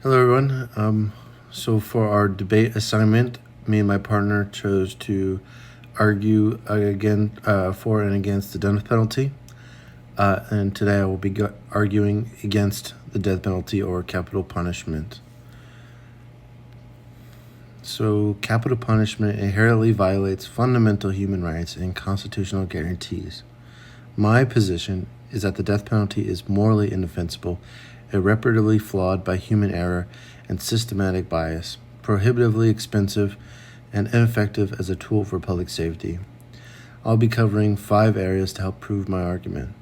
Hello, everyone. So for our debate assignment, me and my partner chose to argue again for and against the death penalty. And today I will be arguing against the death penalty or capital punishment. So capital punishment inherently violates fundamental human rights and constitutional guarantees. My position is that the death penalty is morally indefensible, irreparably flawed by human error and systematic bias, prohibitively expensive, and ineffective as a tool for public safety. I'll be covering 5 areas to help prove my argument: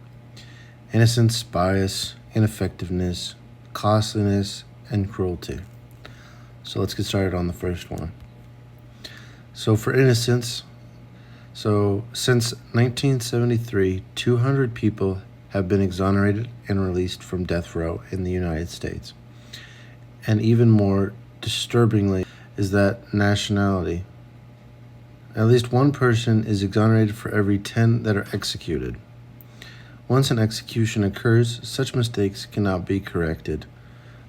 innocence, bias, ineffectiveness, costliness, and cruelty. So let's get started on the first one. So for innocence, since 1973, 200 people have been exonerated and released from death row in the United States. And even more disturbingly is that nationality. At least one person is exonerated for every 10 that are executed. Once an execution occurs, such mistakes cannot be corrected.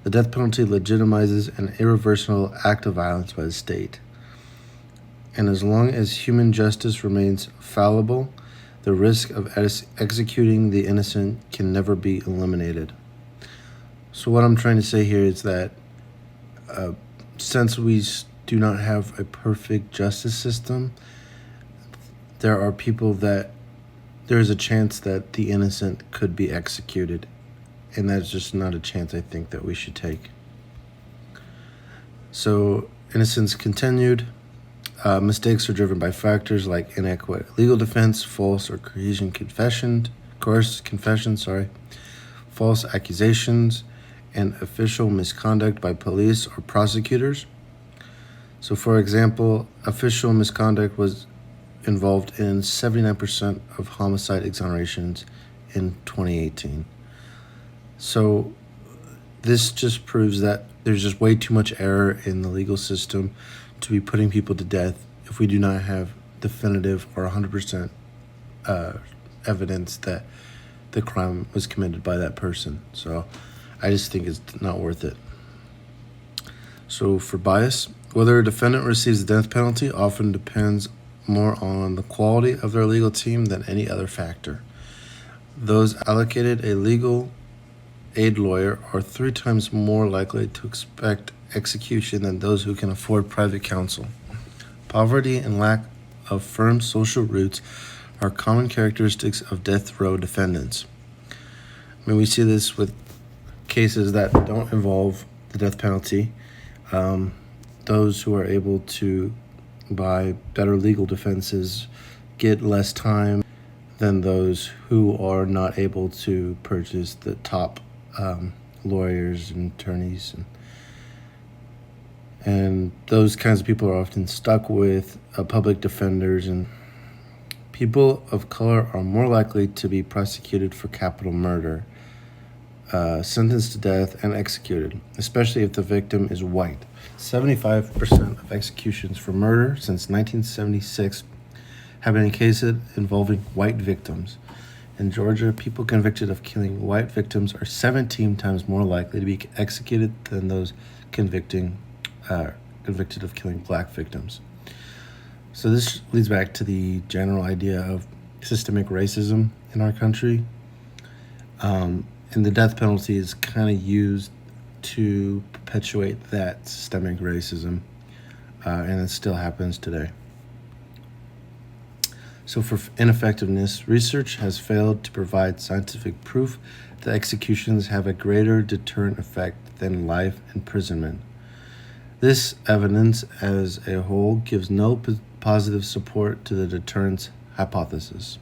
The death penalty legitimizes an irreversible act of violence by the state. And as long as human justice remains fallible, the risk of executing the innocent can never be eliminated. So what I'm trying to say here is that since we do not have a perfect justice system, there is a chance that the innocent could be executed. And that's just not a chance I think that we should take. So innocence continued. Mistakes are driven by factors like inadequate legal defense, false or coerced confession, false accusations, and official misconduct by police or prosecutors. So for example, official misconduct was involved in 79% of homicide exonerations in 2018. So this just proves that there's just way too much error in the legal system to be putting people to death if we do not have definitive or 100% evidence that the crime was committed by that person. So I just think it's not worth it. So for bias, whether a defendant receives the death penalty often depends more on the quality of their legal team than any other factor. Those allocated a legal aid lawyer are 3 times more likely to expect execution than those who can afford private counsel. Poverty and lack of firm social roots are common characteristics of death row defendants. I mean, we see this with cases that don't involve the death penalty. Those who are able to buy better legal defenses get less time than those who are not able to purchase the top lawyers and attorneys. And those kinds of people are often stuck with public defenders, and people of color are more likely to be prosecuted for capital murder, sentenced to death, and executed, especially if the victim is white. 75% of executions for murder since 1976 have been in cases involving white victims. In Georgia, people convicted of killing white victims are 17 times more likely to be executed than those convicted of killing black victims. So this leads back to the general idea of systemic racism in our country. And the death penalty is kind of used to perpetuate that systemic racism, and it still happens today. So for ineffectiveness, research has failed to provide scientific proof that executions have a greater deterrent effect than life imprisonment. This evidence as a whole gives no positive support to the deterrence hypothesis.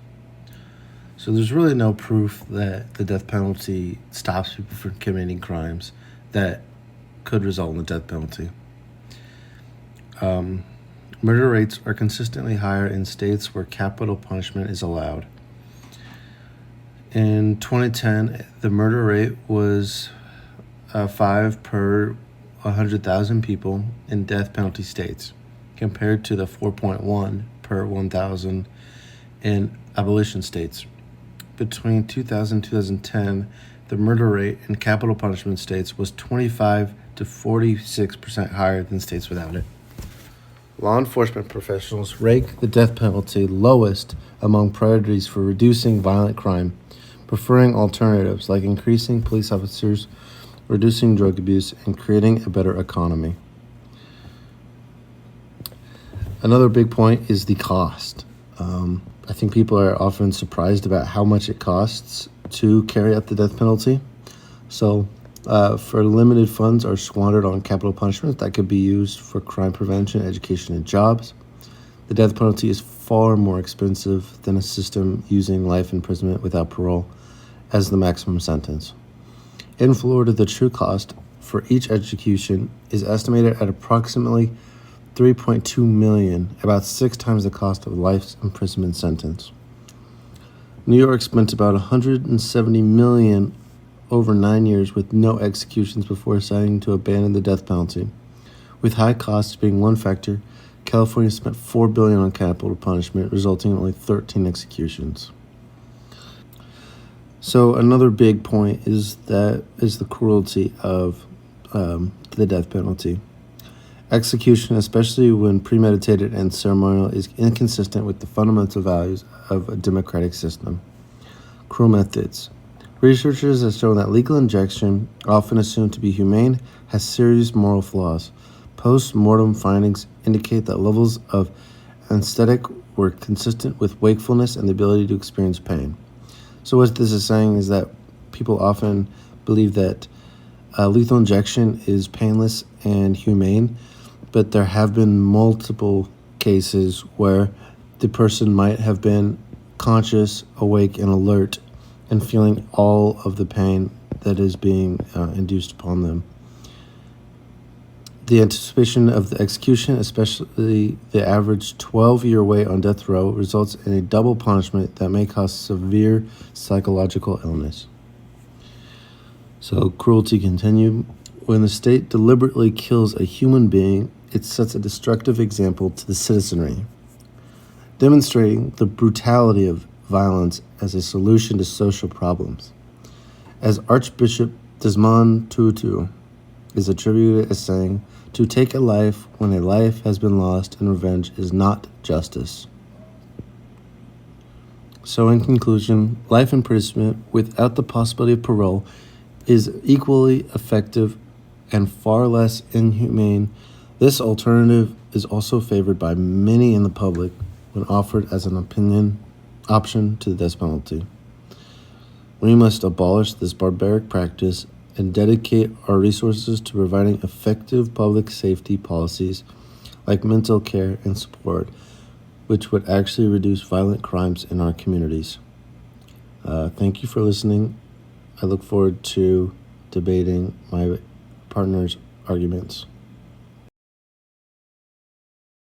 So there's really no proof that the death penalty stops people from committing crimes that could result in the death penalty. Murder rates are consistently higher in states where capital punishment is allowed. In 2010, the murder rate was 5 per 100,000 people in death penalty states, compared to the 4.1 per 1,000 in abolition states. Between 2000 and 2010, the murder rate in capital punishment states was 25 to 46% higher than states without it. Law enforcement professionals rank the death penalty lowest among priorities for reducing violent crime, preferring alternatives like increasing police officers, reducing drug abuse, and creating a better economy. Another big point is the cost. I think people are often surprised about how much it costs to carry out the death penalty. So, for limited funds are squandered on capital punishment that could be used for crime prevention, education, and jobs. The death penalty is far more expensive than a system using life imprisonment without parole as the maximum sentence. In Florida, the true cost for each execution is estimated at approximately $3.2 million, about 6 times the cost of a life's imprisonment sentence. New York spent about $170 million over 9 years with no executions before deciding to abandon the death penalty. With high costs being one factor, California spent $4 billion on capital punishment, resulting in only 13 executions. So another big point is the cruelty of the death penalty. Execution, especially when premeditated and ceremonial, is inconsistent with the fundamental values of a democratic system. Cruel methods. Researchers have shown that lethal injection, often assumed to be humane, has serious moral flaws. Post-mortem findings indicate that levels of anesthetic were consistent with wakefulness and the ability to experience pain. So what this is saying is that people often believe that lethal injection is painless and humane, but there have been multiple cases where the person might have been conscious, awake, and alert, and feeling all of the pain that is being induced upon them. The anticipation of the execution, especially the average 12-year wait on death row, results in a double punishment that may cause severe psychological illness. So cruelty continued. When the state deliberately kills a human being, it sets a destructive example to the citizenry, demonstrating the brutality of violence as a solution to social problems. As Archbishop Desmond Tutu is attributed as saying, "To take a life when a life has been lost in revenge is not justice." So in conclusion, life imprisonment without the possibility of parole is equally effective and far less inhumane. This alternative is also favored by many in the public when offered as an option to the death penalty. We must abolish this barbaric practice and dedicate our resources to providing effective public safety policies like mental care and support, which would actually reduce violent crimes in our communities. Thank you for listening. I look forward to debating my partner's arguments.